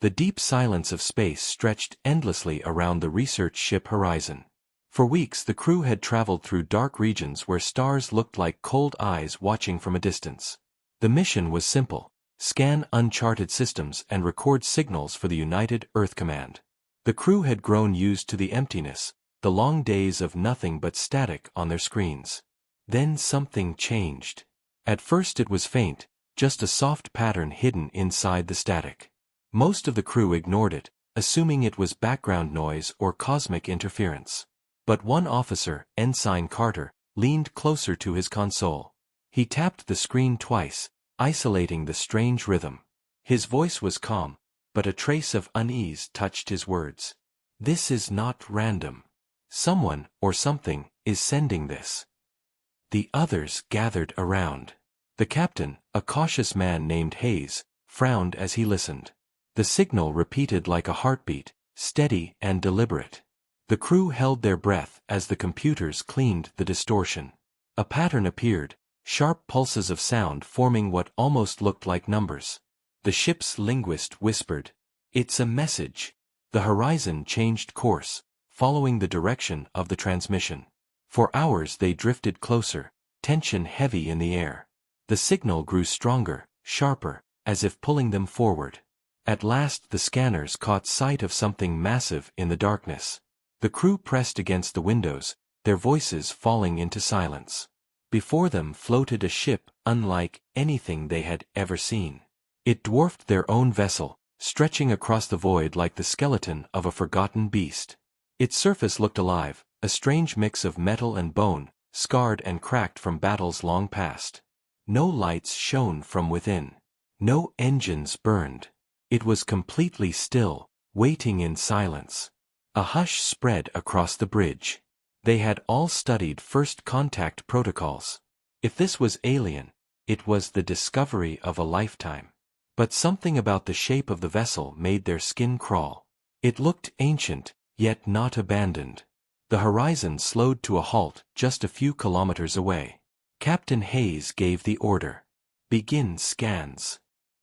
The deep silence of space stretched endlessly around the research ship horizon. For weeks the crew had traveled through dark regions where stars looked like cold eyes watching from a distance. The mission was simple: scan uncharted systems and record signals for the United Earth Command. The crew had grown used to the emptiness, the long days of nothing but static on their screens. Then something changed. At first it was faint, just a soft pattern hidden inside the static. Most of the crew ignored it, assuming it was background noise or cosmic interference. But one officer, Ensign Carter, leaned closer to his console. He tapped the screen twice, isolating the strange rhythm. His voice was calm, but a trace of unease touched his words. "This is not random. Someone, or something, is sending this." The others gathered around. The captain, a cautious man named Hayes, frowned as he listened. The signal repeated like a heartbeat, steady and deliberate. The crew held their breath as the computers cleaned the distortion. A pattern appeared, sharp pulses of sound forming what almost looked like numbers. The ship's linguist whispered, "It's a message." The horizon changed course, following the direction of the transmission. For hours they drifted closer, tension heavy in the air. The signal grew stronger, sharper, as if pulling them forward. At last the scanners caught sight of something massive in the darkness. The crew pressed against the windows, their voices falling into silence. Before them floated a ship unlike anything they had ever seen. It dwarfed their own vessel, stretching across the void like the skeleton of a forgotten beast. Its surface looked alive, a strange mix of metal and bone, scarred and cracked from battles long past. No lights shone from within. No engines burned. It was completely still, waiting in silence. A hush spread across the bridge. They had all studied first contact protocols. If this was alien, it was the discovery of a lifetime. But something about the shape of the vessel made their skin crawl. It looked ancient, yet not abandoned. The horizon slowed to a halt just a few kilometers away. Captain Hayes gave the order. "Begin scans."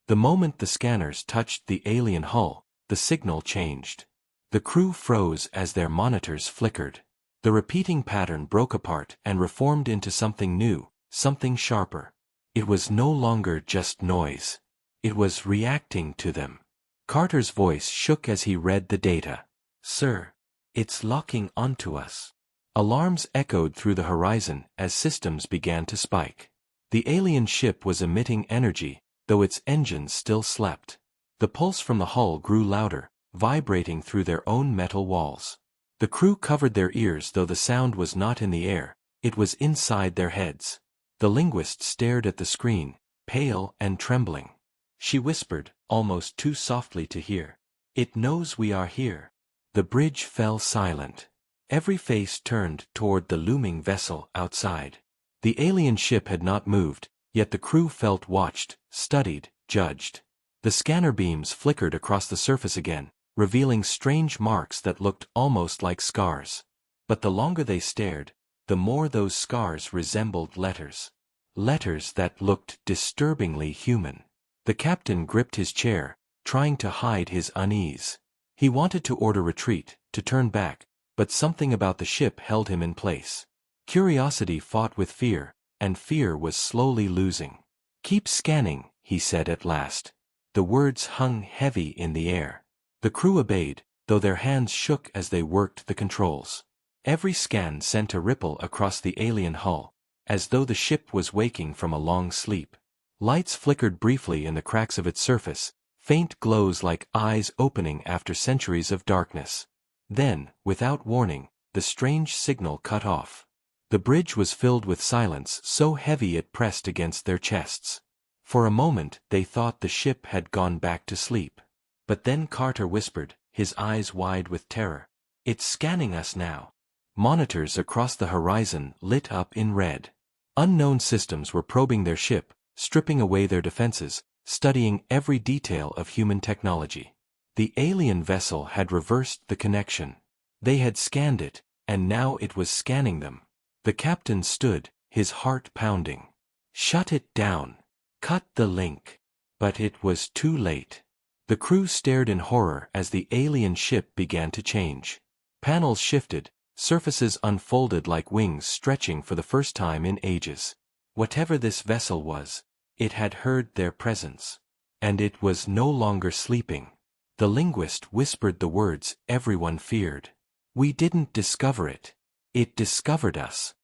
The moment the scanners touched the alien hull, the signal changed. The crew froze as their monitors flickered. The repeating pattern broke apart and reformed into something new, something sharper. It was no longer just noise. It was reacting to them. Carter's voice shook as he read the data. "Sir, it's locking onto us." Alarms echoed through the horizon as systems began to spike. The alien ship was emitting energy, though its engines still slept. The pulse from the hull grew louder, vibrating through their own metal walls. The crew covered their ears, though the sound was not in the air, it was inside their heads. The linguist stared at the screen, pale and trembling. She whispered, almost too softly to hear, "It knows we are here." The bridge fell silent. Every face turned toward the looming vessel outside. The alien ship had not moved, yet the crew felt watched, studied, judged. The scanner beams flickered across the surface again, revealing strange marks that looked almost like scars. But the longer they stared, the more those scars resembled letters. Letters that looked disturbingly human. The captain gripped his chair, trying to hide his unease. He wanted to order retreat, to turn back, but something about the ship held him in place. Curiosity fought with fear, and fear was slowly losing. "Keep scanning," he said at last. The words hung heavy in the air. The crew obeyed, though their hands shook as they worked the controls. Every scan sent a ripple across the alien hull, as though the ship was waking from a long sleep. Lights flickered briefly in the cracks of its surface, faint glows like eyes opening after centuries of darkness. Then, without warning, the strange signal cut off. The bridge was filled with silence so heavy it pressed against their chests. For a moment they thought the ship had gone back to sleep. But then Carter whispered, his eyes wide with terror, "It's scanning us now." Monitors across the horizon lit up in red. Unknown systems were probing their ship, stripping away their defenses, studying every detail of human technology. The alien vessel had reversed the connection. They had scanned it, and now it was scanning them. The captain stood, his heart pounding. "Shut it down. Cut the link." But it was too late. The crew stared in horror as the alien ship began to change. Panels shifted, surfaces unfolded like wings stretching for the first time in ages. Whatever this vessel was, it had heard their presence. And it was no longer sleeping. The linguist whispered the words everyone feared. We didn't discover it. It discovered us.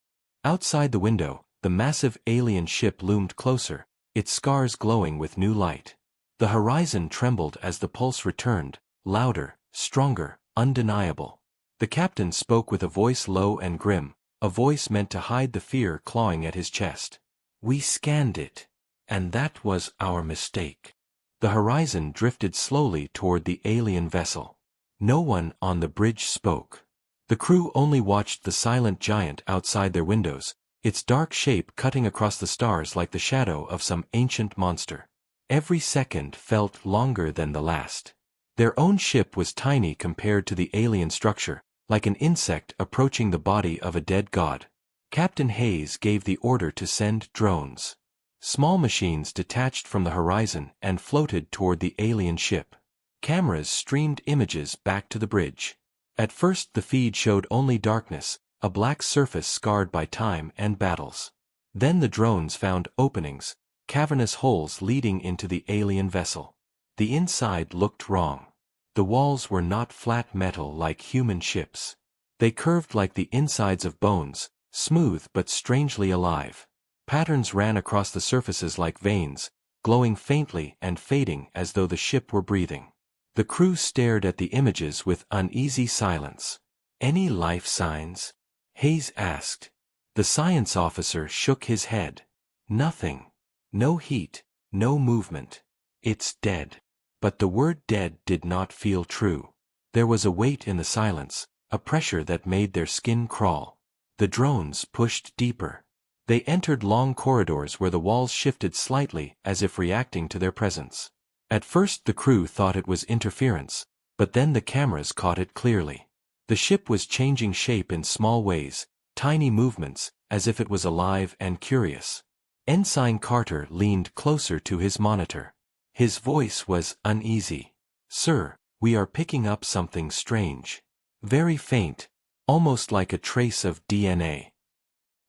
Outside the window, the massive alien ship loomed closer, its scars glowing with new light. The horizon trembled as the pulse returned, louder, stronger, undeniable. The captain spoke with a voice low and grim, a voice meant to hide the fear clawing at his chest. We scanned it. And that was our mistake. The horizon drifted slowly toward the alien vessel. No one on the bridge spoke. The crew only watched the silent giant outside their windows, its dark shape cutting across the stars like the shadow of some ancient monster. Every second felt longer than the last. Their own ship was tiny compared to the alien structure, like an insect approaching the body of a dead god. Captain Hayes gave the order to send drones. Small machines detached from the horizon and floated toward the alien ship. Cameras streamed images back to the bridge. At first the feed showed only darkness, a black surface scarred by time and battles. Then the drones found openings, cavernous holes leading into the alien vessel. The inside looked wrong. The walls were not flat metal like human ships. They curved like the insides of bones, smooth but strangely alive. Patterns ran across the surfaces like veins, glowing faintly and fading as though the ship were breathing. The crew stared at the images with uneasy silence. Any life signs? Hayes asked. The science officer shook his head. Nothing. No heat, no movement. It's dead. But the word dead did not feel true. There was a weight in the silence, a pressure that made their skin crawl. The drones pushed deeper. They entered long corridors where the walls shifted slightly as if reacting to their presence. At first the crew thought it was interference, but then the cameras caught it clearly. The ship was changing shape in small ways, tiny movements, as if it was alive and curious. Ensign Carter leaned closer to his monitor. His voice was uneasy. Sir, we are picking up something strange. Very faint, almost like a trace of DNA.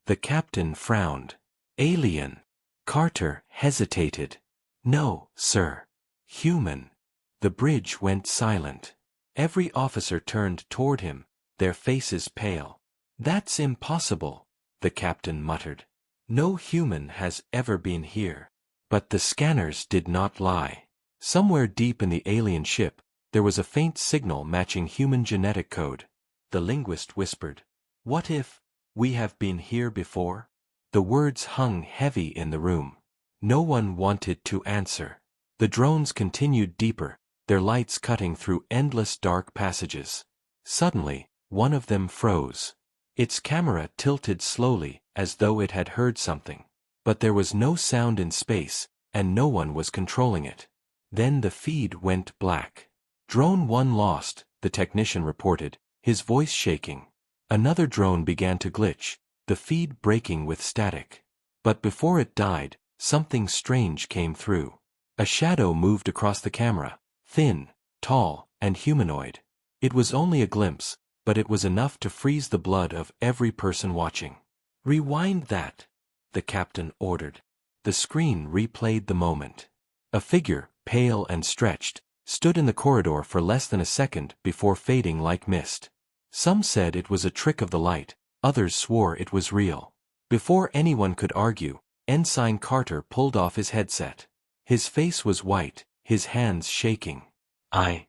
The captain frowned. Alien. Carter hesitated. No, sir. Human. The bridge went silent. Every officer turned toward him, their faces pale. That's impossible, the captain muttered. No human has ever been here. But the scanners did not lie. Somewhere deep in the alien ship, there was a faint signal matching human genetic code. The linguist whispered. What if we have been here before? The words hung heavy in the room. No one wanted to answer. The drones continued deeper, their lights cutting through endless dark passages. Suddenly, one of them froze. Its camera tilted slowly, as though it had heard something. But there was no sound in space, and no one was controlling it. Then the feed went black. Drone 1 lost, the technician reported, his voice shaking. Another drone began to glitch, the feed breaking with static. But before it died, something strange came through. A shadow moved across the camera, thin, tall, and humanoid. It was only a glimpse, but it was enough to freeze the blood of every person watching. Rewind that, the captain ordered. The screen replayed the moment. A figure, pale and stretched, stood in the corridor for less than a second before fading like mist. Some said it was a trick of the light, others swore it was real. Before anyone could argue, Ensign Carter pulled off his headset. His face was white, his hands shaking. I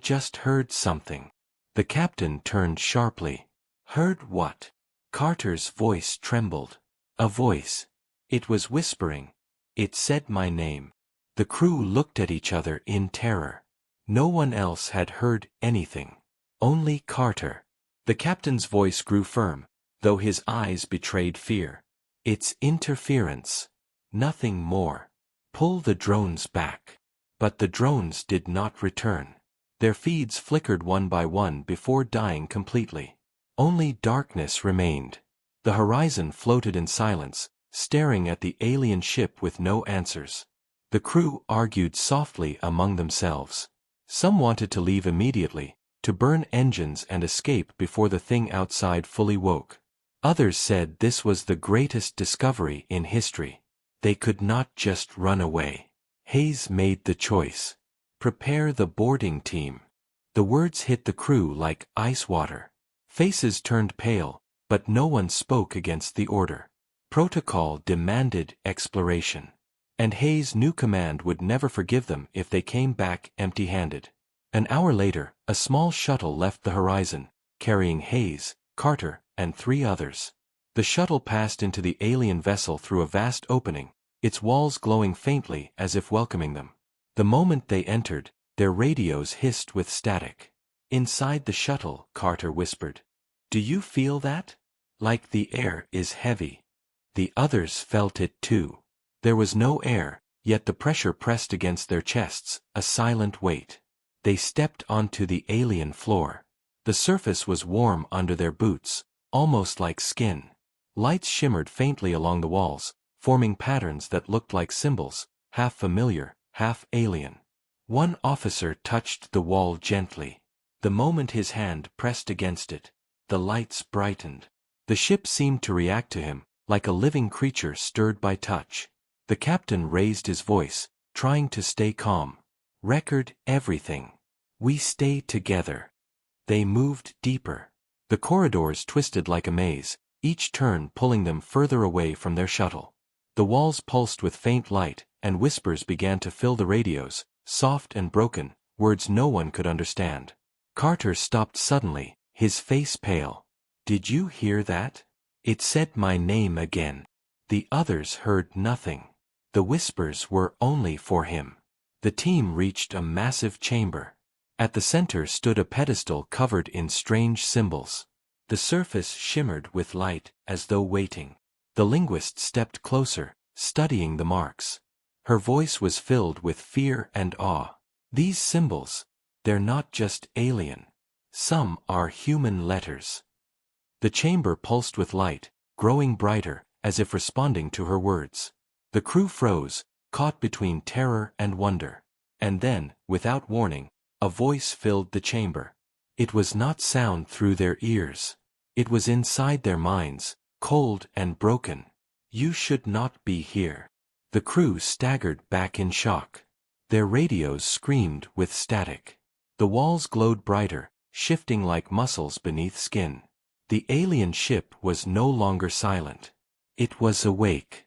just heard something. The captain turned sharply. Heard what? Carter's voice trembled. A voice. It was whispering. It said my name. The crew looked at each other in terror. No one else had heard anything. Only Carter. The captain's voice grew firm, though his eyes betrayed fear. It's interference. Nothing more. Pull the drones back. But the drones did not return. Their feeds flickered one by one before dying completely. Only darkness remained. The horizon floated in silence, staring at the alien ship with no answers. The crew argued softly among themselves. Some wanted to leave immediately, to burn engines and escape before the thing outside fully woke. Others said this was the greatest discovery in history. They could not just run away. Hayes made the choice. Prepare the boarding team. The words hit the crew like ice water. Faces turned pale, but no one spoke against the order. Protocol demanded exploration. And Hayes' new command would never forgive them if they came back empty-handed. An hour later, a small shuttle left the horizon, carrying Hayes, Carter, and 3 others. The shuttle passed into the alien vessel through a vast opening, its walls glowing faintly as if welcoming them. The moment they entered, their radios hissed with static. Inside the shuttle, Carter whispered, "Do you feel that? Like the air is heavy." The others felt it too. There was no air, yet the pressure pressed against their chests, a silent weight. They stepped onto the alien floor. The surface was warm under their boots, almost like skin. Lights shimmered faintly along the walls, forming patterns that looked like symbols, half familiar, half alien. One officer touched the wall gently. The moment his hand pressed against it, the lights brightened. The ship seemed to react to him, like a living creature stirred by touch. The captain raised his voice, trying to stay calm. "Record everything. We stay together." They moved deeper. The corridors twisted like a maze, each turn pulling them further away from their shuttle. The walls pulsed with faint light, and whispers began to fill the radios, soft and broken, words no one could understand. Carter stopped suddenly, his face pale. "Did you hear that? It said my name again." The others heard nothing. The whispers were only for him. The team reached a massive chamber. At the center stood a pedestal covered in strange symbols. The surface shimmered with light, as though waiting. The linguist stepped closer, studying the marks. Her voice was filled with fear and awe. "These symbols, they're not just alien. Some are human letters." The chamber pulsed with light, growing brighter, as if responding to her words. The crew froze, caught between terror and wonder. And then, without warning, a voice filled the chamber. It was not sound through their ears. It was inside their minds, cold and broken. "You should not be here." The crew staggered back in shock. Their radios screamed with static. The walls glowed brighter, shifting like muscles beneath skin. The alien ship was no longer silent. It was awake.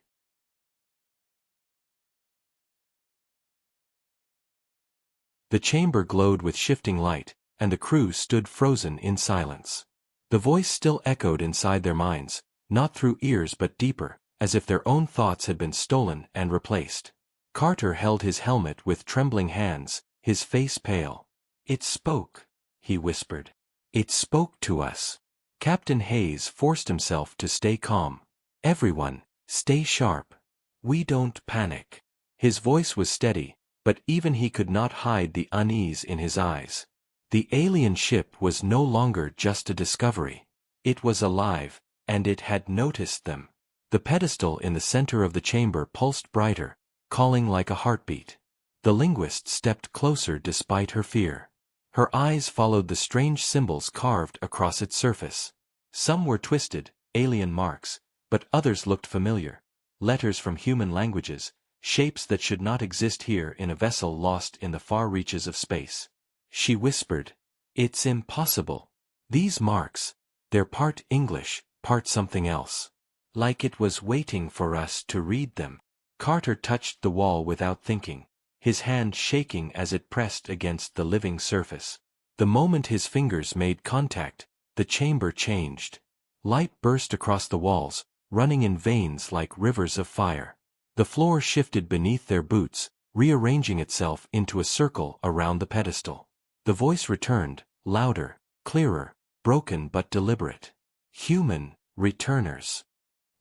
The chamber glowed with shifting light, and the crew stood frozen in silence. The voice still echoed inside their minds, not through ears but deeper, as if their own thoughts had been stolen and replaced. Carter held his helmet with trembling hands, his face pale. "It spoke," he whispered. "It spoke to us." Captain Hayes forced himself to stay calm. "Everyone, stay sharp. We don't panic." His voice was steady, but even he could not hide the unease in his eyes. The alien ship was no longer just a discovery. It was alive, and it had noticed them. The pedestal in the center of the chamber pulsed brighter, calling like a heartbeat. The linguist stepped closer despite her fear. Her eyes followed the strange symbols carved across its surface. Some were twisted, alien marks, but others looked familiar. Letters from human languages, shapes that should not exist here in a vessel lost in the far reaches of space. She whispered, "It's impossible. These marks, they're part English, part something else. Like it was waiting for us to read them." Carter touched the wall without thinking, his hand shaking as it pressed against the living surface. The moment his fingers made contact, the chamber changed. Light burst across the walls, running in veins like rivers of fire. The floor shifted beneath their boots, rearranging itself into a circle around the pedestal. The voice returned, louder, clearer, broken but deliberate. "Human, returners."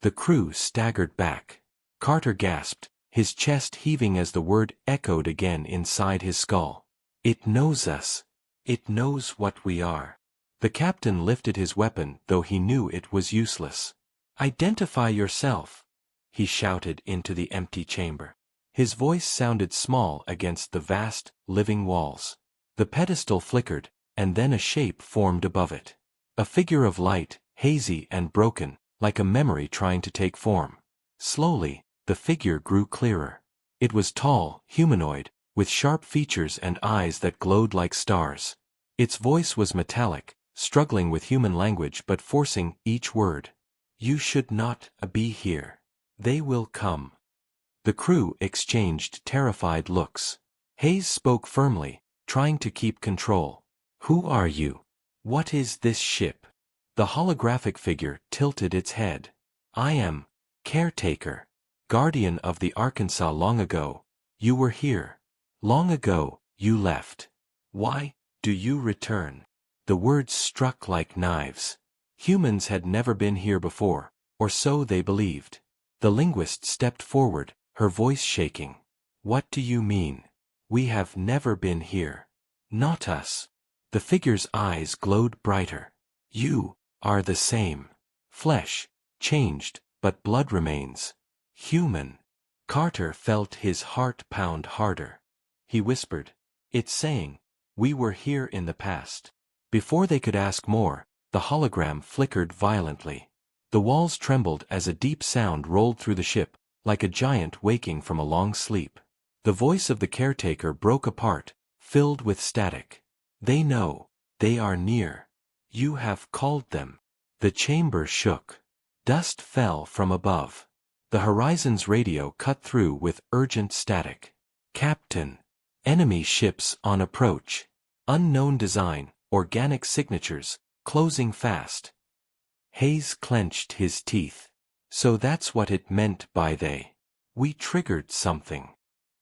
The crew staggered back. Carter gasped, his chest heaving as the word echoed again inside his skull. "It knows us. It knows what we are." The captain lifted his weapon, though he knew it was useless. "Identify yourself," he shouted into the empty chamber. His voice sounded small against the vast, living walls. The pedestal flickered, and then a shape formed above it. A figure of light, hazy and broken, like a memory trying to take form. Slowly, the figure grew clearer. It was tall, humanoid, with sharp features and eyes that glowed like stars. Its voice was metallic, struggling with human language but forcing each word. "You should not be here. They will come." The crew exchanged terrified looks. Hayes spoke firmly, trying to keep control. "Who are you? What is this ship?" The holographic figure tilted its head. "I am Caretaker, Guardian of the Arkansas. Long ago, you were here. Long ago, you left. Why do you return?" The words struck like knives. Humans had never been here before, or so they believed. The linguist stepped forward, her voice shaking. "What do you mean? We have never been here. Not us." The figure's eyes glowed brighter. "You are the same. Flesh, changed, but blood remains. Human." Carter felt his heart pound harder. He whispered, "It's saying, we were here in the past." Before they could ask more, the hologram flickered violently. The walls trembled as a deep sound rolled through the ship, like a giant waking from a long sleep. The voice of the caretaker broke apart, filled with static. "They know. They are near. You have called them." The chamber shook. Dust fell from above. The horizon's radio cut through with urgent static. "Captain. Enemy ships on approach. Unknown design, organic signatures, closing fast." Hayes clenched his teeth. So that's what it meant by they. We triggered something.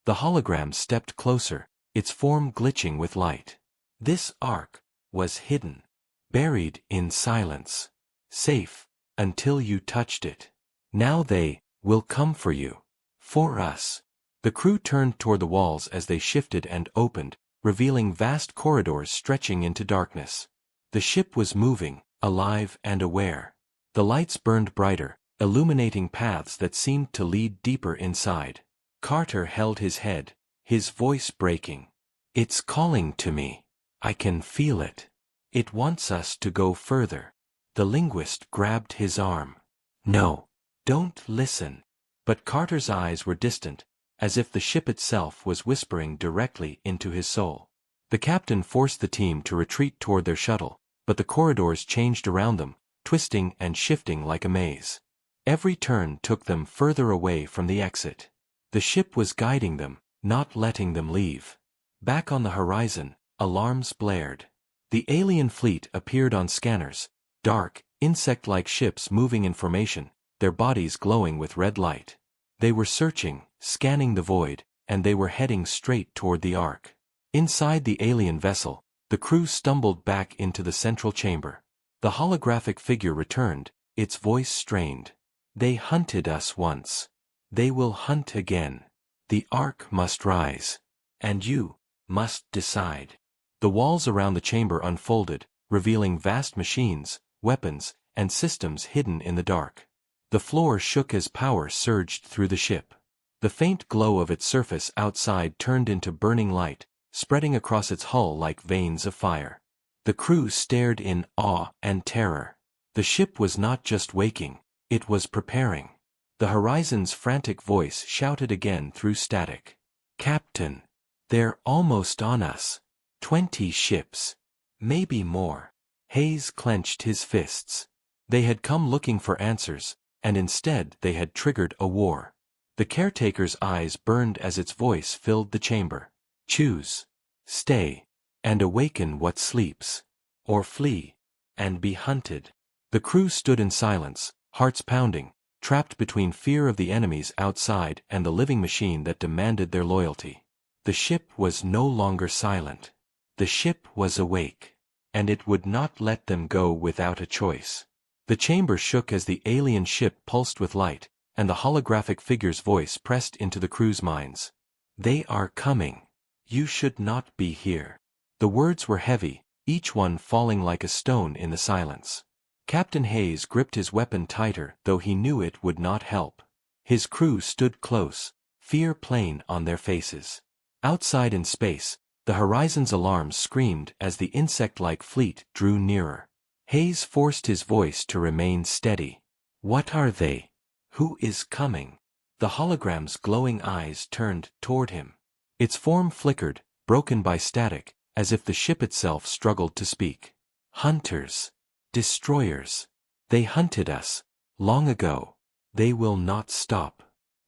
The hologram stepped closer, its form glitching with light. This ark was hidden, buried in silence, safe, until you touched it. Now they will come for you. For us. The crew turned toward the walls as they shifted and opened, revealing vast corridors stretching into darkness. The ship was moving, alive and aware. The lights burned brighter, illuminating paths that seemed to lead deeper inside. Carter held his head, his voice breaking. "It's calling to me. I can feel it. It wants us to go further." The linguist grabbed his arm. "No. Don't listen." But Carter's eyes were distant, as if the ship itself was whispering directly into his soul. The captain forced the team to retreat toward their shuttle, but the corridors changed around them, twisting and shifting like a maze. Every turn took them further away from the exit. The ship was guiding them, not letting them leave. Back on the horizon, alarms blared. The alien fleet appeared on scanners, dark, insect-like ships moving in formation, their bodies glowing with red light. They were searching, scanning the void, and they were heading straight toward the ark. Inside the alien vessel, the crew stumbled back into the central chamber. The holographic figure returned, its voice strained. "They hunted us once. They will hunt again. The ark must rise. And you must decide." The walls around the chamber unfolded, revealing vast machines, weapons, and systems hidden in the dark. The floor shook as power surged through the ship. The faint glow of its surface outside turned into burning light, spreading across its hull like veins of fire. The crew stared in awe and terror. The ship was not just waking, it was preparing. The horizon's frantic voice shouted again through static. "Captain. They're almost on us. 20 ships. Maybe more." Hayes clenched his fists. They had come looking for answers, and instead they had triggered a war. The caretaker's eyes burned as its voice filled the chamber. "Choose. Stay, and awaken what sleeps. Or flee, and be hunted." The crew stood in silence, hearts pounding, trapped between fear of the enemies outside and the living machine that demanded their loyalty. The ship was no longer silent. The ship was awake. And it would not let them go without a choice. The chamber shook as the alien ship pulsed with light, and the holographic figure's voice pressed into the crew's minds. "They are coming. You should not be here." The words were heavy, each one falling like a stone in the silence. Captain Hayes gripped his weapon tighter, though he knew it would not help. His crew stood close, fear plain on their faces. Outside in space, the horizon's alarms screamed as the insect-like fleet drew nearer. Hayes forced his voice to remain steady. What are they? Who is coming? The hologram's glowing eyes turned toward him. Its form flickered, broken by static, as if the ship itself struggled to speak. Hunters. Destroyers. They hunted us. Long ago. They will not stop.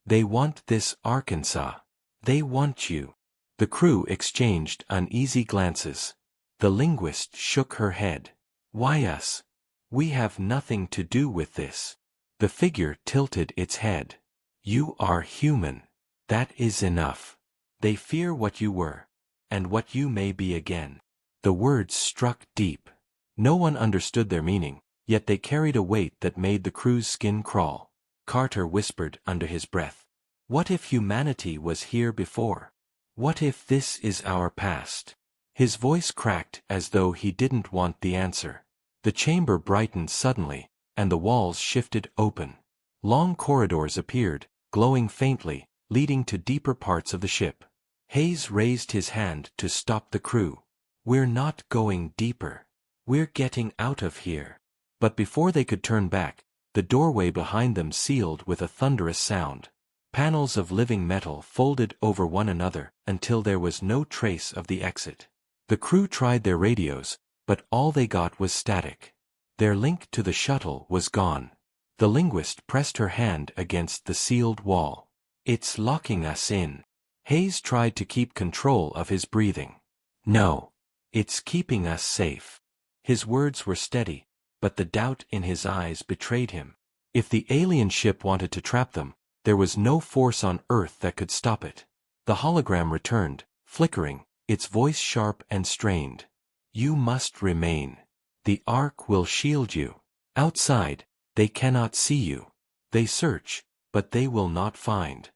They want this Arkansas. They want you. The crew exchanged uneasy glances. The linguist shook her head. Why us? We have nothing to do with this. The figure tilted its head. You are human. That is enough. They fear what you were, and what you may be again. The words struck deep. No one understood their meaning, yet they carried a weight that made the crew's skin crawl. Carter whispered under his breath. What if humanity was here before? What if this is our past? His voice cracked as though he didn't want the answer. The chamber brightened suddenly, and the walls shifted open. Long corridors appeared, glowing faintly, leading to deeper parts of the ship. Hayes raised his hand to stop the crew. We're not going deeper. We're getting out of here. But before they could turn back, the doorway behind them sealed with a thunderous sound. Panels of living metal folded over one another until there was no trace of the exit. The crew tried their radios, but all they got was static. Their link to the shuttle was gone. The linguist pressed her hand against the sealed wall. It's locking us in. Hayes tried to keep control of his breathing. No. It's keeping us safe. His words were steady, but the doubt in his eyes betrayed him. If the alien ship wanted to trap them, there was no force on Earth that could stop it. The hologram returned, flickering, its voice sharp and strained. You must remain. The Ark will shield you. Outside, they cannot see you. They search, but they will not find.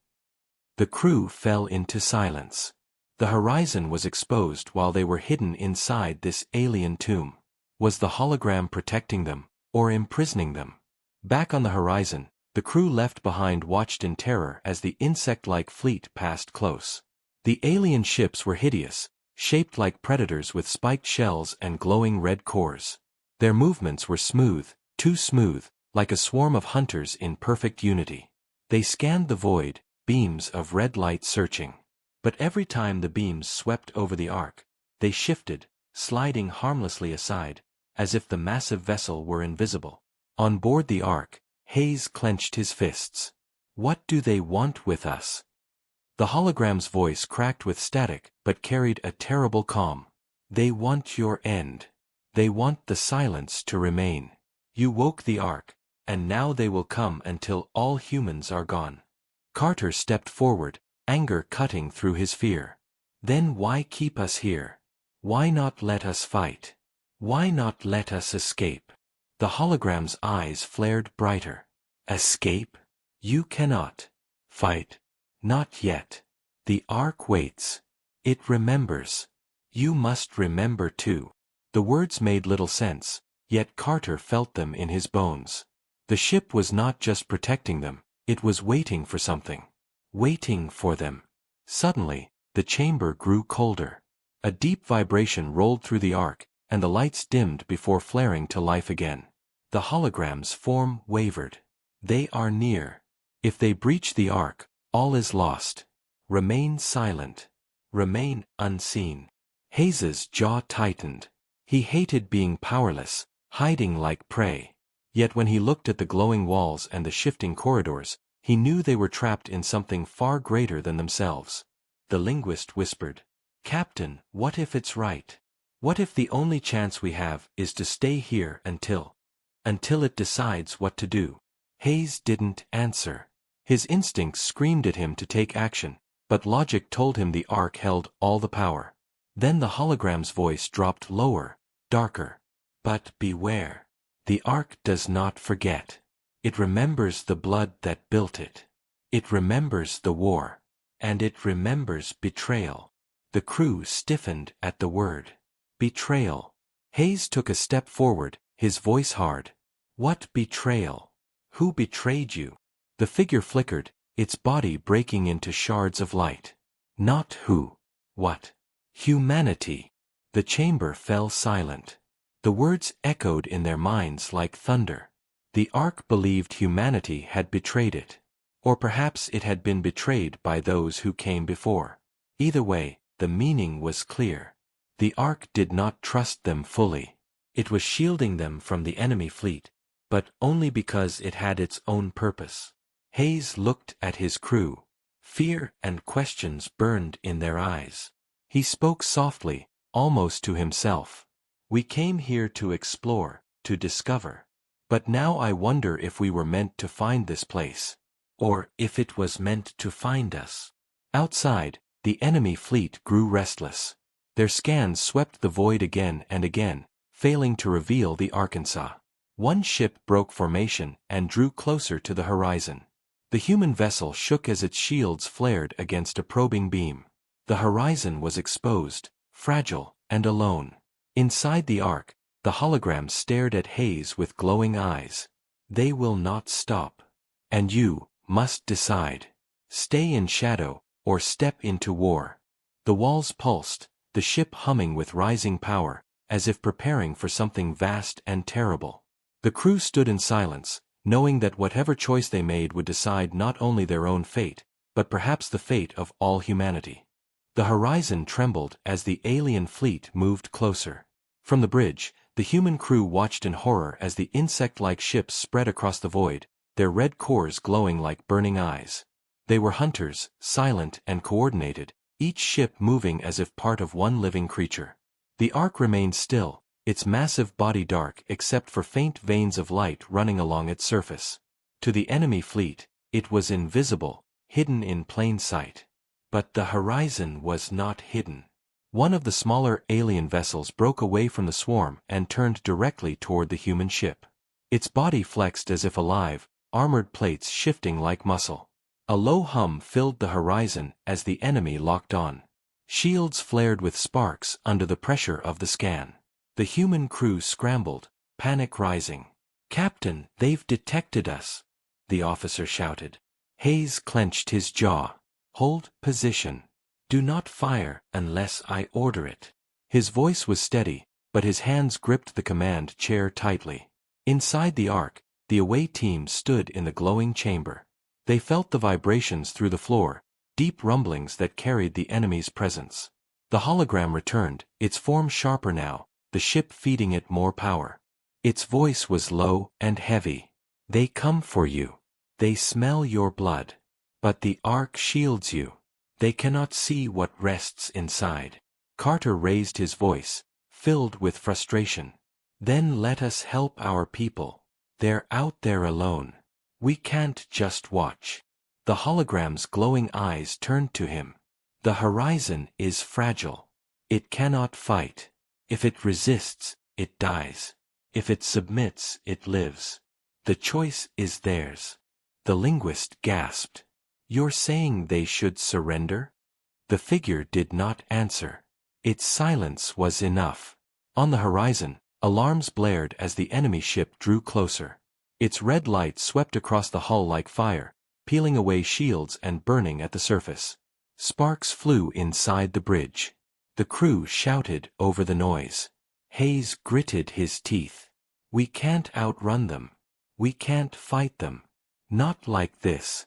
The crew fell into silence. The horizon was exposed while they were hidden inside this alien tomb. Was the hologram protecting them, or imprisoning them? Back on the horizon, the crew left behind watched in terror as the insect-like fleet passed close. The alien ships were hideous, shaped like predators with spiked shells and glowing red cores. Their movements were smooth, too smooth, like a swarm of hunters in perfect unity. They scanned the void, beams of red light searching. But every time the beams swept over the Ark, they shifted, sliding harmlessly aside, as if the massive vessel were invisible. On board the Ark, Hayes clenched his fists. What do they want with us? The hologram's voice cracked with static, but carried a terrible calm. They want your end. They want the silence to remain. You woke the Ark, and now they will come until all humans are gone. Carter stepped forward, anger cutting through his fear. Then why keep us here? Why not let us fight? Why not let us escape? The hologram's eyes flared brighter. Escape? You cannot. Fight? Not yet. The Ark waits. It remembers. You must remember too. The words made little sense, yet Carter felt them in his bones. The ship was not just protecting them, it was waiting for something. Waiting for them. Suddenly, the chamber grew colder. A deep vibration rolled through the Ark, and the lights dimmed before flaring to life again. The hologram's form wavered. They are near. If they breach the Ark, all is lost. Remain silent. Remain unseen. Hayes's jaw tightened. He hated being powerless, hiding like prey. Yet when he looked at the glowing walls and the shifting corridors, he knew they were trapped in something far greater than themselves. The linguist whispered, Captain, what if it's right? What if the only chance we have is to stay here until it decides what to do? Hayes didn't answer. His instincts screamed at him to take action, but logic told him the Ark held all the power. Then the hologram's voice dropped lower, darker. But beware. The Ark does not forget. It remembers the blood that built it. It remembers the war. And it remembers betrayal. The crew stiffened at the word. Betrayal. Hayes took a step forward, his voice hard. What betrayal? Who betrayed you? The figure flickered, its body breaking into shards of light. Not who. What? Humanity. The chamber fell silent. The words echoed in their minds like thunder. The Ark believed humanity had betrayed it. Or perhaps it had been betrayed by those who came before. Either way, the meaning was clear. The Ark did not trust them fully. It was shielding them from the enemy fleet, but only because it had its own purpose. Hayes looked at his crew. Fear and questions burned in their eyes. He spoke softly, almost to himself. We came here to explore, to discover. But now I wonder if we were meant to find this place. Or if it was meant to find us. Outside, the enemy fleet grew restless. Their scans swept the void again and again, failing to reveal the Arkansas. One ship broke formation and drew closer to the horizon. The human vessel shook as its shields flared against a probing beam. The horizon was exposed, fragile, and alone. Inside the Ark, the hologram stared at Hayes with glowing eyes. They will not stop. And you must decide. Stay in shadow, or step into war. The walls pulsed, the ship humming with rising power, as if preparing for something vast and terrible. The crew stood in silence, knowing that whatever choice they made would decide not only their own fate, but perhaps the fate of all humanity. The horizon trembled as the alien fleet moved closer. From the bridge, the human crew watched in horror as the insect-like ships spread across the void, their red cores glowing like burning eyes. They were hunters, silent and coordinated, each ship moving as if part of one living creature. The Ark remained still, its massive body dark except for faint veins of light running along its surface. To the enemy fleet, it was invisible, hidden in plain sight. But the horizon was not hidden. One of the smaller alien vessels broke away from the swarm and turned directly toward the human ship. Its body flexed as if alive, armored plates shifting like muscle. A low hum filled the horizon as the enemy locked on. Shields flared with sparks under the pressure of the scan. The human crew scrambled, panic rising. "Captain, they've detected us," the officer shouted. Hayes clenched his jaw. "Hold position. Do not fire unless I order it." His voice was steady, but his hands gripped the command chair tightly. Inside the Ark, the away team stood in the glowing chamber. They felt the vibrations through the floor, deep rumblings that carried the enemy's presence. The hologram returned, its form sharper now, the ship feeding it more power. Its voice was low and heavy. "They come for you. They smell your blood. But the Ark shields you. They cannot see what rests inside." Carter raised his voice, filled with frustration. "Then let us help our people. They're out there alone. We can't just watch." The hologram's glowing eyes turned to him. "The horizon is fragile. It cannot fight. If it resists, it dies. If it submits, it lives. The choice is theirs." The linguist gasped. "You're saying they should surrender?" The figure did not answer. Its silence was enough. On the horizon, alarms blared as the enemy ship drew closer. Its red light swept across the hull like fire, peeling away shields and burning at the surface. Sparks flew inside the bridge. The crew shouted over the noise. Hayes gritted his teeth. "We can't outrun them. We can't fight them. Not like this."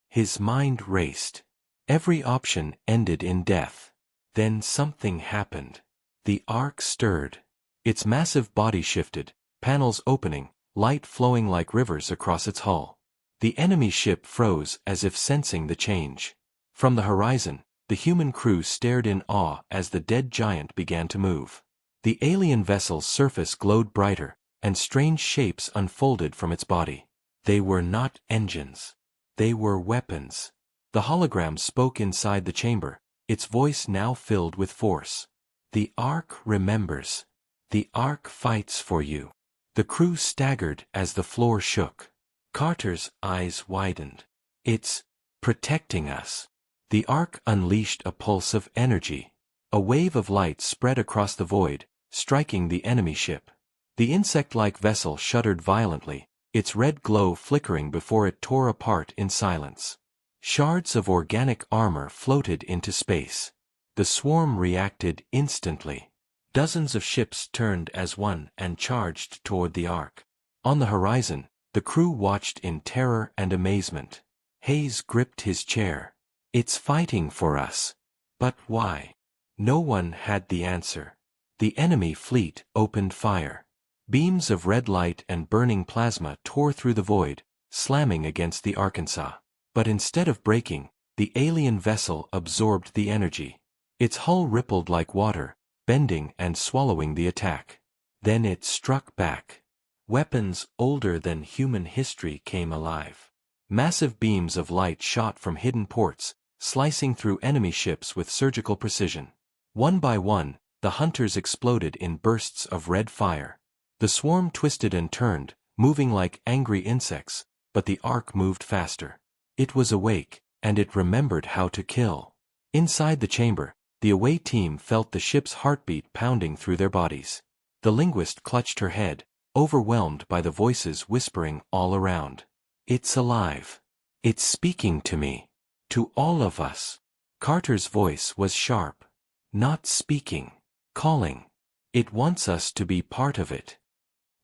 His mind raced. Every option ended in death. Then something happened. The Ark stirred. Its massive body shifted, panels opening, light flowing like rivers across its hull. The enemy ship froze as if sensing the change. From the horizon, the human crew stared in awe as the dead giant began to move. The alien vessel's surface glowed brighter, and strange shapes unfolded from its body. They were not engines. They were weapons. The hologram spoke inside the chamber, its voice now filled with force. "The Ark remembers. The Ark fights for you." The crew staggered as the floor shook. Carter's eyes widened. "It's protecting us." The Ark unleashed a pulse of energy. A wave of light spread across the void, striking the enemy ship. The insect-like vessel shuddered violently, its red glow flickering before it tore apart in silence. Shards of organic armor floated into space. The swarm reacted instantly. Dozens of ships turned as one and charged toward the Ark. On the horizon, the crew watched in terror and amazement. Hayes gripped his chair. "It's fighting for us. But why?" No one had the answer. The enemy fleet opened fire. Beams of red light and burning plasma tore through the void, slamming against the Arkansas. But instead of breaking, the alien vessel absorbed the energy. Its hull rippled like water, bending and swallowing the attack. Then it struck back. Weapons older than human history came alive. Massive beams of light shot from hidden ports, slicing through enemy ships with surgical precision. One by one, the hunters exploded in bursts of red fire. The swarm twisted and turned, moving like angry insects, but the Ark moved faster. It was awake, and it remembered how to kill. Inside the chamber, the away team felt the ship's heartbeat pounding through their bodies. The linguist clutched her head, overwhelmed by the voices whispering all around. "It's alive. It's speaking to me. To all of us." Carter's voice was sharp. "Not speaking. Calling. It wants us to be part of it."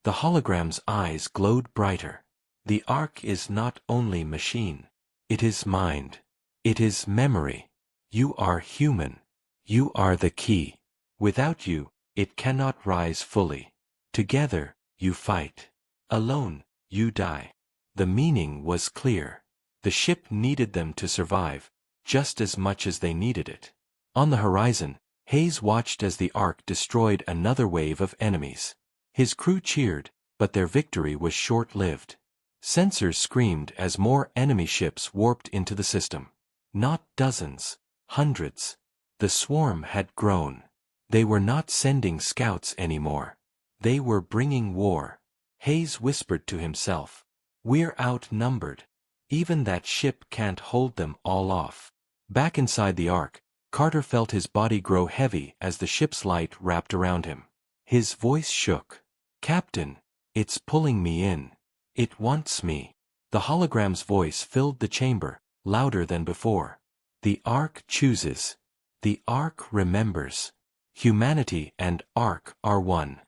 The hologram's eyes glowed brighter. "The Ark is not only machine. It is mind. It is memory. You are human. You are the key. Without you, it cannot rise fully. Together, you fight. Alone, you die." The meaning was clear. The ship needed them to survive, just as much as they needed it. On the horizon, Hayes watched as the Ark destroyed another wave of enemies. His crew cheered, but their victory was short-lived. Sensors screamed as more enemy ships warped into the system. Not dozens, hundreds. The swarm had grown. They were not sending scouts anymore. They were bringing war. Hayes whispered to himself, "We're outnumbered. Even that ship can't hold them all off." Back inside the Ark, Carter felt his body grow heavy as the ship's light wrapped around him. His voice shook. "Captain, it's pulling me in. It wants me." The hologram's voice filled the chamber, louder than before. "The Ark chooses. The Ark remembers. Humanity and Ark are one."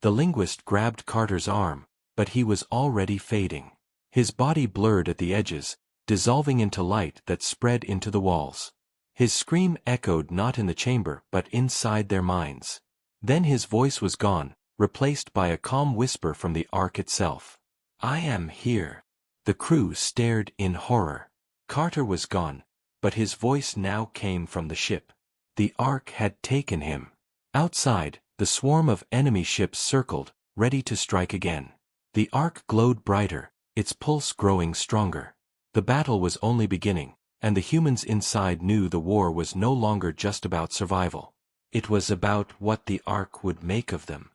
The linguist grabbed Carter's arm, but he was already fading. His body blurred at the edges, dissolving into light that spread into the walls. His scream echoed not in the chamber but inside their minds. Then his voice was gone, replaced by a calm whisper from the Ark itself. "I am here." The crew stared in horror. Carter was gone, but his voice now came from the ship. The Ark had taken him. Outside, the swarm of enemy ships circled, ready to strike again. The Ark glowed brighter, its pulse growing stronger. The battle was only beginning, and the humans inside knew the war was no longer just about survival. It was about what the Ark would make of them.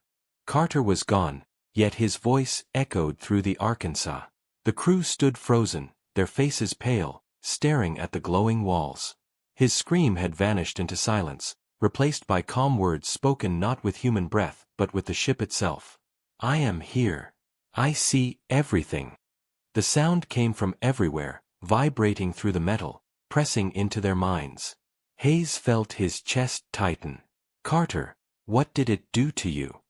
Carter was gone, yet his voice echoed through the Arkansas. The crew stood frozen, their faces pale, staring at the glowing walls. His scream had vanished into silence, replaced by calm words spoken not with human breath but with the ship itself. "I am here. I see everything." The sound came from everywhere, vibrating through the metal, pressing into their minds. Hayes felt his chest tighten. "Carter, what did it do to you?"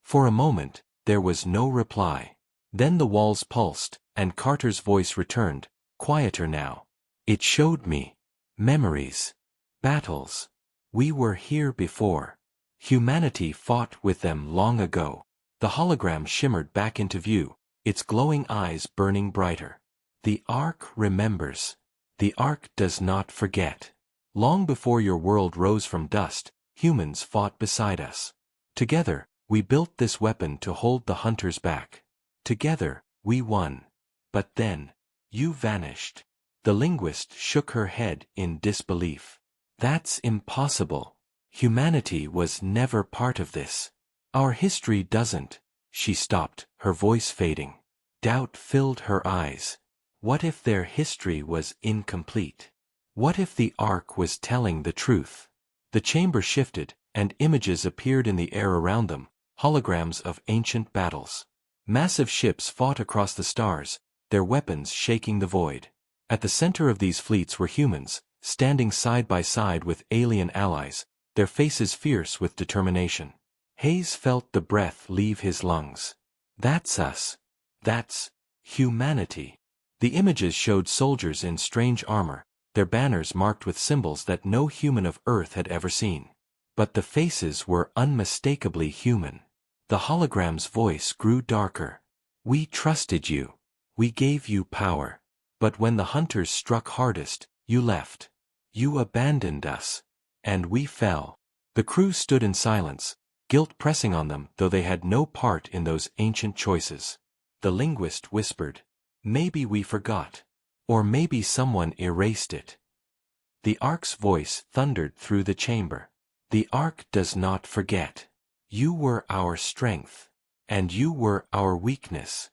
For a moment, there was no reply. Then the walls pulsed, and Carter's voice returned, quieter now. "It showed me. Memories. Battles. We were here before. Humanity fought with them long ago." The hologram shimmered back into view, its glowing eyes burning brighter. "The Ark remembers. The Ark does not forget. Long before your world rose from dust, humans fought beside us. Together, we built this weapon to hold the hunters back. Together, we won. But then, you vanished." The linguist shook her head in disbelief. "That's impossible. Humanity was never part of this. Our history doesn't." She stopped, her voice fading. Doubt filled her eyes. What if their history was incomplete? What if the Ark was telling the truth? The chamber shifted, and images appeared in the air around them, holograms of ancient battles. Massive ships fought across the stars, their weapons shaking the void. At the center of these fleets were humans, standing side by side with alien allies, their faces fierce with determination. Hayes felt the breath leave his lungs. That's us. That's humanity. The images showed soldiers in strange armor, their banners marked with symbols that no human of Earth had ever seen. But the faces were unmistakably human. The hologram's voice grew darker. We trusted you. We gave you power. But when the hunters struck hardest, you left. You abandoned us. And we fell. The crew stood in silence, guilt pressing on them though they had no part in those ancient choices. The linguist whispered, "Maybe we forgot. Or maybe someone erased it." The Ark's voice thundered through the chamber. The Ark does not forget. You were our strength. And you were our weakness.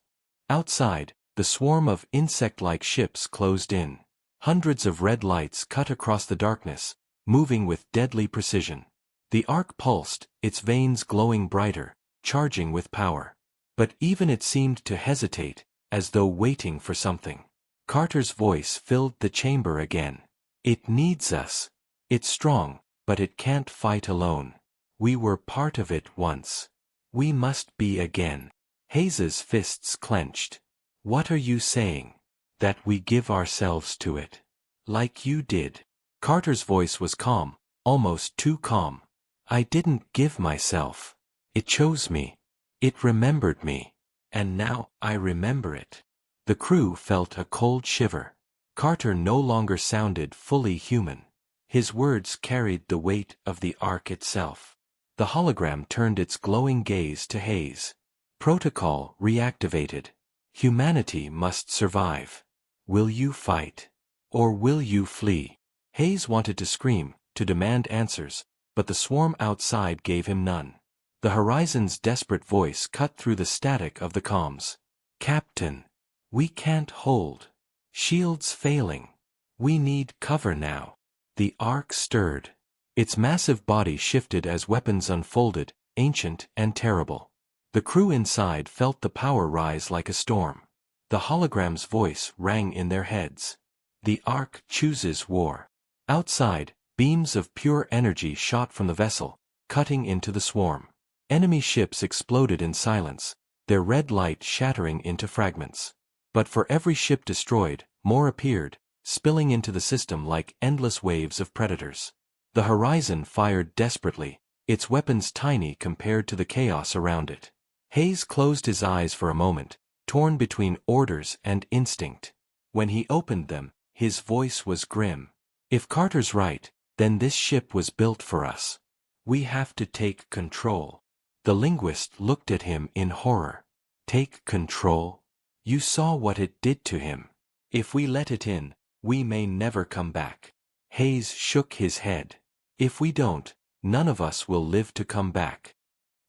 Outside, the swarm of insect-like ships closed in. Hundreds of red lights cut across the darkness, moving with deadly precision. The Ark pulsed, its veins glowing brighter, charging with power. But even it seemed to hesitate, as though waiting for something. Carter's voice filled the chamber again. It needs us. It's strong, but it can't fight alone. We were part of it once. We must be again. Hayes's fists clenched. What are you saying? That we give ourselves to it. Like you did. Carter's voice was calm, almost too calm. I didn't give myself. It chose me. It remembered me. And now I remember it. The crew felt a cold shiver. Carter no longer sounded fully human. His words carried the weight of the Ark itself. The hologram turned its glowing gaze to Hayes. Protocol reactivated. Humanity must survive. Will you fight? Or will you flee? Hayes wanted to scream, to demand answers, but the swarm outside gave him none. The Horizon's desperate voice cut through the static of the comms. Captain, we can't hold. Shields failing. We need cover now. The Ark stirred. Its massive body shifted as weapons unfolded, ancient and terrible. The crew inside felt the power rise like a storm. The hologram's voice rang in their heads. The Ark chooses war. Outside, beams of pure energy shot from the vessel, cutting into the swarm. Enemy ships exploded in silence, their red light shattering into fragments. But for every ship destroyed, more appeared, spilling into the system like endless waves of predators. The Horizon fired desperately, its weapons tiny compared to the chaos around it. Hayes closed his eyes for a moment, torn between orders and instinct. When he opened them, his voice was grim. If Carter's right, then this ship was built for us. We have to take control. The linguist looked at him in horror. Take control? You saw what it did to him. If we let it in, we may never come back. Hayes shook his head. If we don't, none of us will live to come back.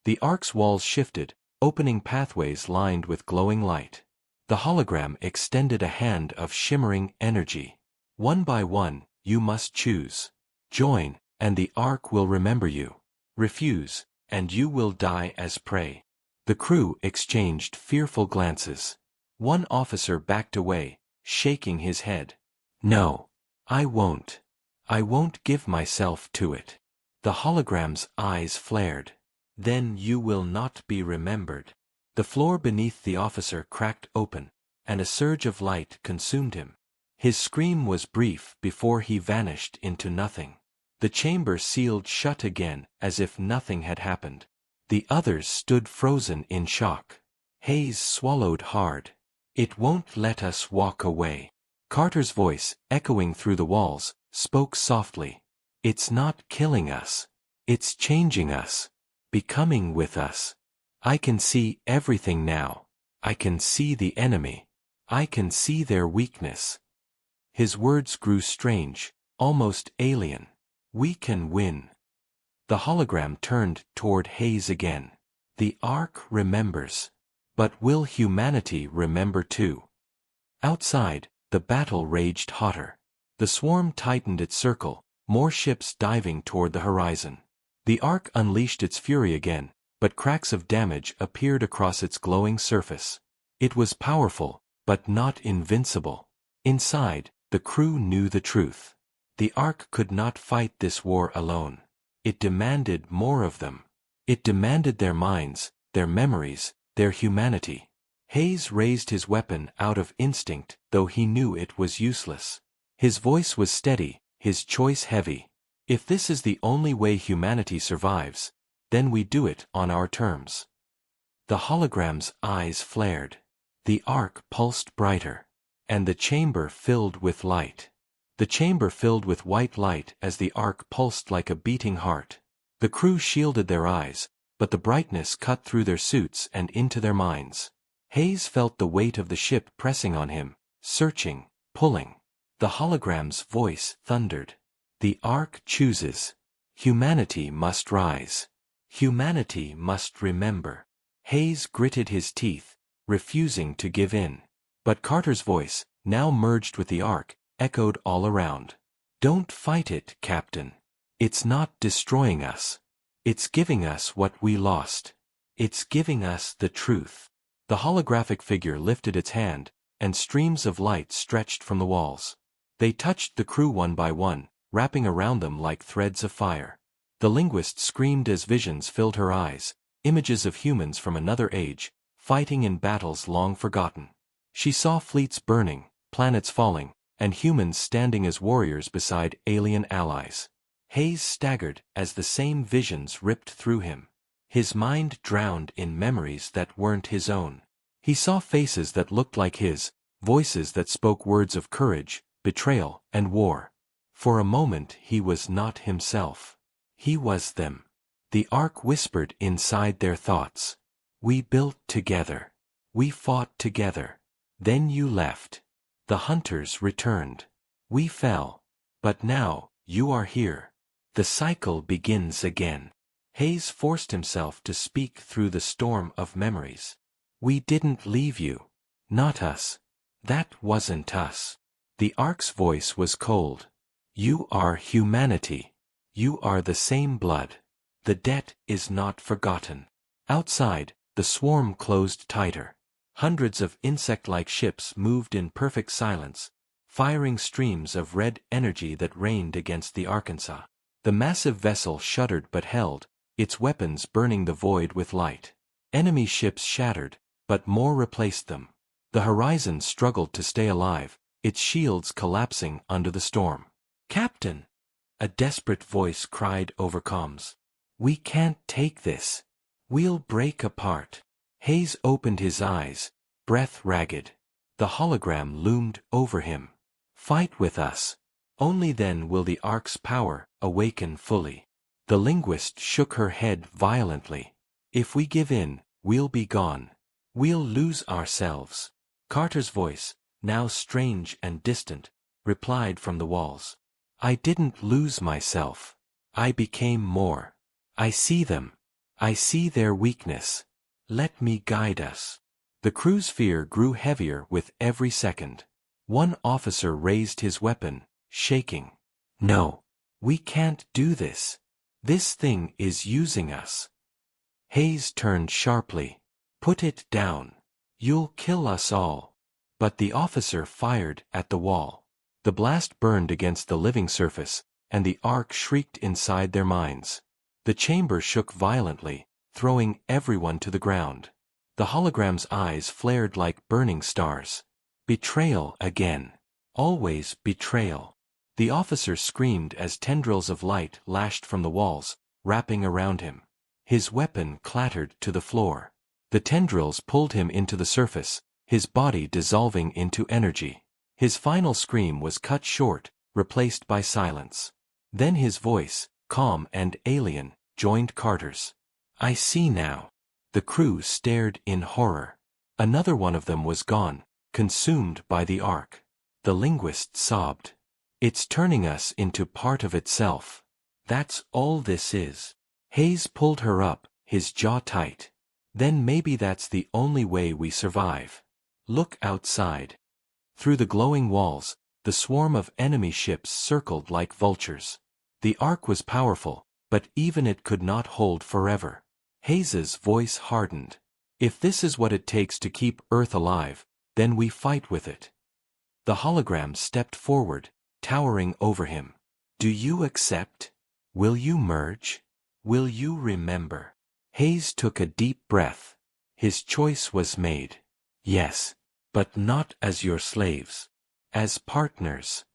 The Ark's walls shifted, opening pathways lined with glowing light. The hologram extended a hand of shimmering energy. One by one, you must choose. Join, and the Ark will remember you. Refuse, and you will die as prey. The crew exchanged fearful glances. One officer backed away, shaking his head. No, I won't. I won't give myself to it. The hologram's eyes flared. Then you will not be remembered. The floor beneath the officer cracked open, and a surge of light consumed him. His scream was brief before he vanished into nothing. The chamber sealed shut again as if nothing had happened. The others stood frozen in shock. Hayes swallowed hard. It won't let us walk away. Carter's voice, echoing through the walls, spoke softly. It's not killing us. It's changing us. Becoming with us. I can see everything now. I can see the enemy. I can see their weakness. His words grew strange, almost alien. We can win. The hologram turned toward Hayes again. The Ark remembers. But will humanity remember too? Outside, the battle raged hotter. The swarm tightened its circle, more ships diving toward the horizon. The Ark unleashed its fury again, but cracks of damage appeared across its glowing surface. It was powerful, but not invincible. Inside, The crew knew the truth. The Ark could not fight this war alone. It demanded more of them. It demanded their minds, their memories, their humanity. Hayes raised his weapon out of instinct, though he knew it was useless. His voice was steady, his choice heavy. If this is the only way humanity survives, then we do it on our terms. The hologram's eyes flared. The Ark pulsed brighter. And the chamber filled with light. The chamber filled with white light as the Ark pulsed like a beating heart. The crew shielded their eyes, but the brightness cut through their suits and into their minds. Hayes felt the weight of the ship pressing on him, searching, pulling. The hologram's voice thundered. The Ark chooses. Humanity must rise. Humanity must remember. Hayes gritted his teeth, refusing to give in. But Carter's voice, now merged with the Ark, echoed all around. Don't fight it, Captain. It's not destroying us. It's giving us what we lost. It's giving us the truth. The holographic figure lifted its hand, and streams of light stretched from the walls. They touched the crew one by one, wrapping around them like threads of fire. The linguist screamed as visions filled her eyes, images of humans from another age, fighting in battles long forgotten. She saw fleets burning, planets falling, and humans standing as warriors beside alien allies. Hayes staggered as the same visions ripped through him. His mind drowned in memories that weren't his own. He saw faces that looked like his, voices that spoke words of courage, betrayal, and war. For a moment he was not himself. He was them. The Ark whispered inside their thoughts. We built together. We fought together. Then you left. The hunters returned. We fell. But now, you are here. The cycle begins again. Hayes forced himself to speak through the storm of memories. We didn't leave you. Not us. That wasn't us. The Ark's voice was cold. You are humanity. You are the same blood. The debt is not forgotten. Outside, the swarm closed tighter. Hundreds of insect-like ships moved in perfect silence, firing streams of red energy that rained against the Arkansas. The massive vessel shuddered but held, its weapons burning the void with light. Enemy ships shattered, but more replaced them. The horizon struggled to stay alive, its shields collapsing under the storm. Captain! A desperate voice cried over comms. We can't take this. We'll break apart. Hayes opened his eyes, breath ragged. The hologram loomed over him. Fight with us. Only then will the Ark's power awaken fully. The linguist shook her head violently. If we give in, we'll be gone. We'll lose ourselves. Carter's voice, now strange and distant, replied from the walls. I didn't lose myself. I became more. I see them. I see their weakness. Let me guide us. The crew's fear grew heavier with every second. One officer raised his weapon, shaking. No. We can't do this. This thing is using us. Hayes turned sharply. Put it down. You'll kill us all. But the officer fired at the wall. The blast burned against the living surface, and the Ark shrieked inside their minds. The chamber shook violently, throwing everyone to the ground. The hologram's eyes flared like burning stars. Betrayal again. Always betrayal. The officer screamed as tendrils of light lashed from the walls, wrapping around him. His weapon clattered to the floor. The tendrils pulled him into the surface, his body dissolving into energy. His final scream was cut short, replaced by silence. Then his voice, calm and alien, joined Carter's. I see now. The crew stared in horror. Another one of them was gone, consumed by the Ark. The linguist sobbed. It's turning us into part of itself. That's all this is. Hayes pulled her up, his jaw tight. Then maybe that's the only way we survive. Look outside. Through the glowing walls, the swarm of enemy ships circled like vultures. The Ark was powerful, but even it could not hold forever. Hayes's voice hardened. If this is what it takes to keep Earth alive, then we fight with it. The hologram stepped forward, towering over him. Do you accept? Will you merge? Will you remember? Hayes took a deep breath. His choice was made. Yes. But not as your slaves. As partners.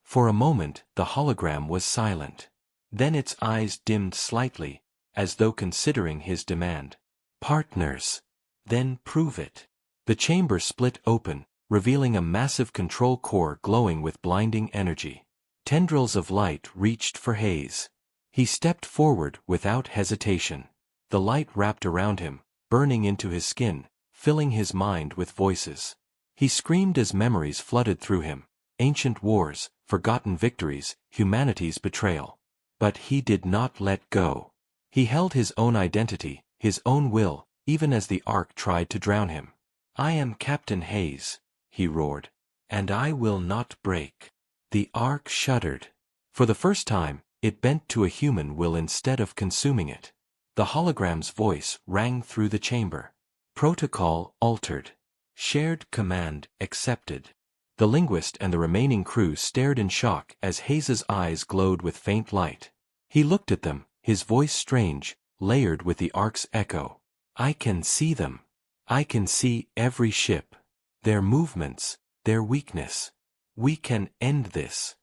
For a moment, the hologram was silent. Then its eyes dimmed slightly, as though considering his demand. Partners. Then prove it. The chamber split open, revealing a massive control core glowing with blinding energy. Tendrils of light reached for Hayes. He stepped forward without hesitation. The light wrapped around him, burning into his skin, filling his mind with voices. He screamed as memories flooded through him. Ancient wars, forgotten victories, humanity's betrayal. But he did not let go. He held his own identity, his own will, even as the Ark tried to drown him. I am Captain Hayes, he roared, and I will not break. The Ark shuddered. For the first time, it bent to a human will instead of consuming it. The hologram's voice rang through the chamber. Protocol altered. Shared command accepted. The linguist and the remaining crew stared in shock as Hayes's eyes glowed with faint light. He looked at them, his voice strange, layered with the Ark's echo. I can see them. I can see every ship. Their movements, their weakness. We can end this.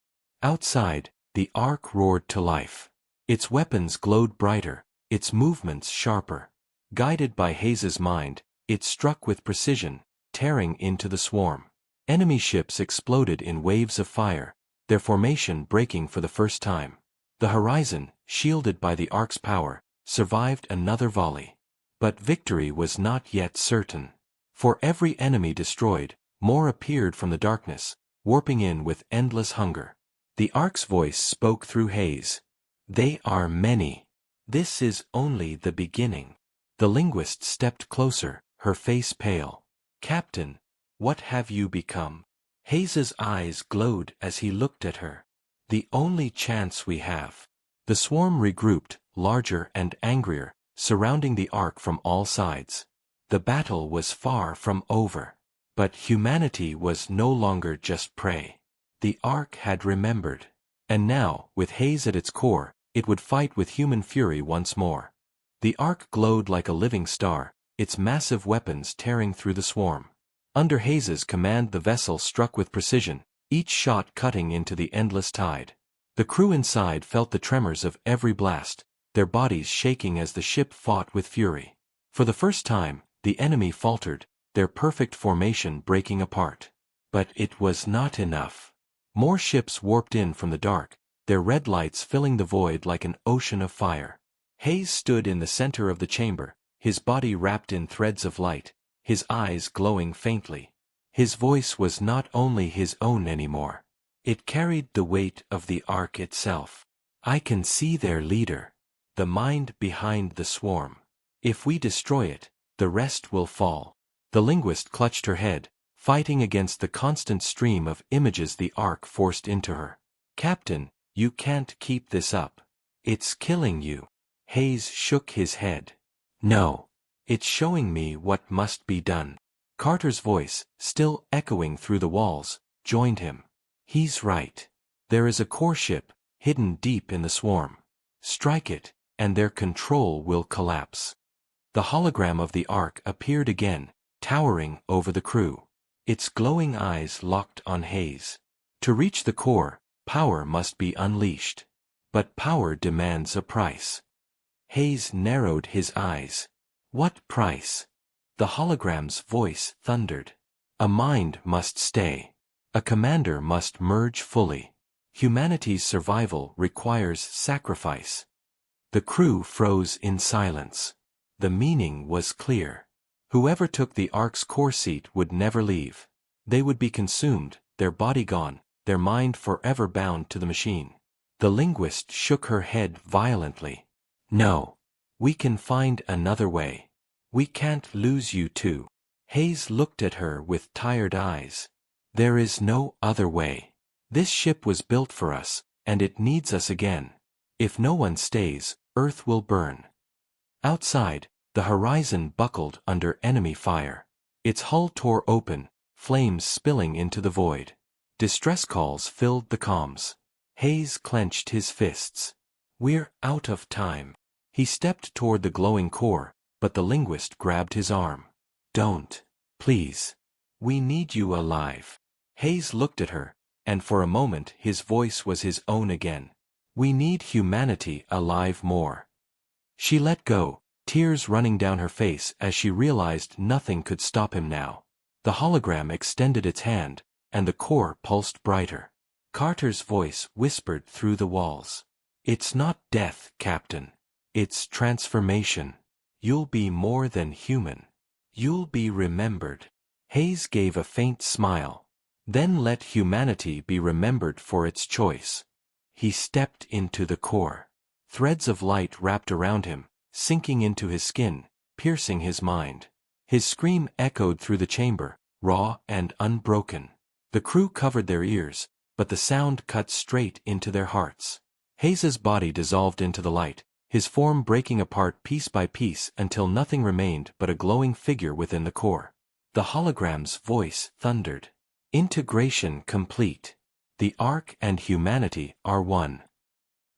Outside, the Ark roared to life. Its weapons glowed brighter, its movements sharper. Guided by Hayes's mind, it struck with precision, tearing into the swarm. Enemy ships exploded in waves of fire, their formation breaking for the first time. The horizon, shielded by the Ark's power, survived another volley. But victory was not yet certain. For every enemy destroyed, more appeared from the darkness, warping in with endless hunger. The Ark's voice spoke through Hayes. They are many. This is only the beginning. The linguist stepped closer, her face pale. Captain, what have you become? Hayes's eyes glowed as he looked at her. The only chance we have. The swarm regrouped, larger and angrier, surrounding the Ark from all sides. The battle was far from over. But humanity was no longer just prey. The Ark had remembered. And now, with Hayes at its core, it would fight with human fury once more. The Ark glowed like a living star, its massive weapons tearing through the swarm. Under Hayes's command the vessel struck with precision, each shot cutting into the endless tide. The crew inside felt the tremors of every blast, their bodies shaking as the ship fought with fury. For the first time, the enemy faltered, their perfect formation breaking apart. But it was not enough. More ships warped in from the dark, their red lights filling the void like an ocean of fire. Hayes stood in the center of the chamber, his body wrapped in threads of light, his eyes glowing faintly. His voice was not only his own anymore. It carried the weight of the Ark itself. I can see their leader, the mind behind the swarm. If we destroy it, the rest will fall. The linguist clutched her head, fighting against the constant stream of images the Ark forced into her. Captain, you can't keep this up. It's killing you. Hayes shook his head. No. It's showing me what must be done. Carter's voice, still echoing through the walls, joined him. He's right. There is a core ship, hidden deep in the swarm. Strike it, and their control will collapse. The hologram of the Ark appeared again, towering over the crew. Its glowing eyes locked on Hayes. To reach the core, power must be unleashed. But power demands a price. Hayes narrowed his eyes. What price? The hologram's voice thundered. A mind must stay. A commander must merge fully. Humanity's survival requires sacrifice. The crew froze in silence. The meaning was clear. Whoever took the Ark's core seat would never leave. They would be consumed, their body gone, their mind forever bound to the machine. The linguist shook her head violently. No. We can find another way. We can't lose you too. Hayes looked at her with tired eyes. There is no other way. This ship was built for us, and it needs us again. If no one stays, Earth will burn. Outside, the horizon buckled under enemy fire. Its hull tore open, flames spilling into the void. Distress calls filled the comms. Hayes clenched his fists. "We're out of time." He stepped toward the glowing core, but the linguist grabbed his arm. "Don't. Please. We need you alive." Hayes looked at her, and for a moment his voice was his own again. "We need humanity alive more." She let go, tears running down her face as she realized nothing could stop him now. The hologram extended its hand, and the core pulsed brighter. Carter's voice whispered through the walls. "It's not death, Captain. It's transformation. You'll be more than human. You'll be remembered." Hayes gave a faint smile. "Then let humanity be remembered for its choice." He stepped into the core. Threads of light wrapped around him, sinking into his skin, piercing his mind. His scream echoed through the chamber, raw and unbroken. The crew covered their ears, but the sound cut straight into their hearts. Hayes's body dissolved into the light, his form breaking apart piece by piece until nothing remained but a glowing figure within the core. The hologram's voice thundered. "Integration complete. The Ark and humanity are one."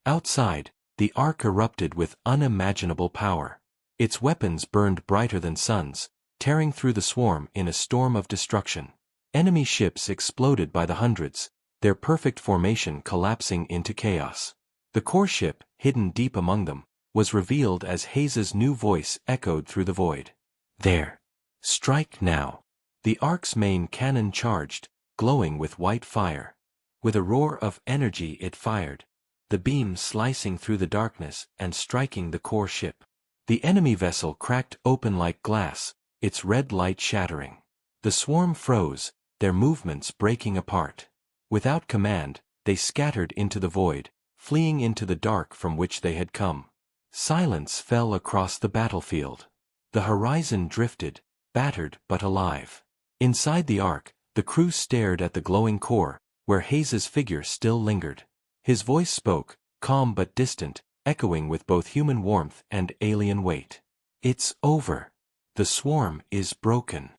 Outside, the Ark erupted with unimaginable power. Its weapons burned brighter than suns, tearing through the swarm in a storm of destruction. Enemy ships exploded by the hundreds, their perfect formation collapsing into chaos. The core ship, hidden deep among them, was revealed as Hayes's new voice echoed through the void. "There. Strike now." The Ark's main cannon charged, glowing with white fire. With a roar of energy it fired, the beam slicing through the darkness and striking the core ship. The enemy vessel cracked open like glass, its red light shattering. The swarm froze, their movements breaking apart. Without command, they scattered into the void, fleeing into the dark from which they had come. Silence fell across the battlefield. The horizon drifted, battered but alive. Inside the Ark, the crew stared at the glowing core, where Hayes's figure still lingered. His voice spoke, calm but distant, echoing with both human warmth and alien weight. "It's over. The swarm is broken."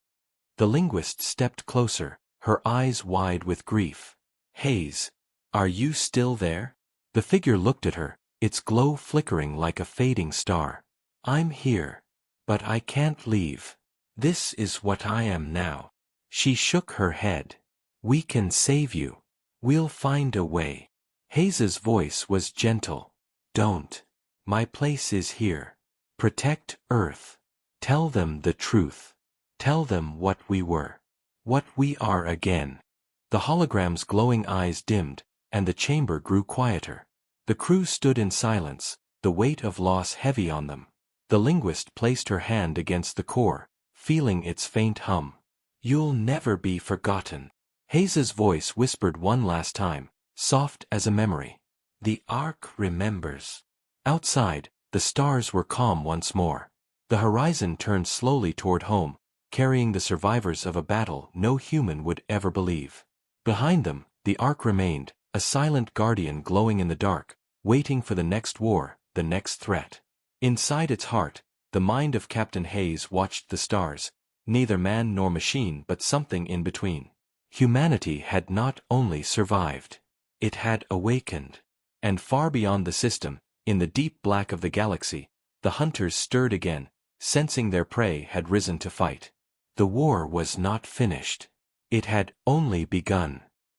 The linguist stepped closer, her eyes wide with grief. "Hayes, are you still there?" The figure looked at her, its glow flickering like a fading star. "I'm here. But I can't leave. This is what I am now." She shook her head. "We can save you. We'll find a way." Hayes's voice was gentle. "Don't. My place is here. Protect Earth. Tell them the truth. Tell them what we were. What we are again." The hologram's glowing eyes dimmed, and the chamber grew quieter. The crew stood in silence, the weight of loss heavy on them. The linguist placed her hand against the core, feeling its faint hum. "You'll never be forgotten." Hayes's voice whispered one last time, soft as a memory. "The Ark remembers." Outside, the stars were calm once more. The horizon turned slowly toward home, carrying the survivors of a battle no human would ever believe. Behind them, the Ark remained, a silent guardian glowing in the dark, waiting for the next war, the next threat. Inside its heart, the mind of Captain Hayes watched the stars, neither man nor machine but something in between. Humanity had not only survived, it had awakened. And far beyond the system, in the deep black of the galaxy, the hunters stirred again, sensing their prey had risen to fight. The war was not finished. It had only begun.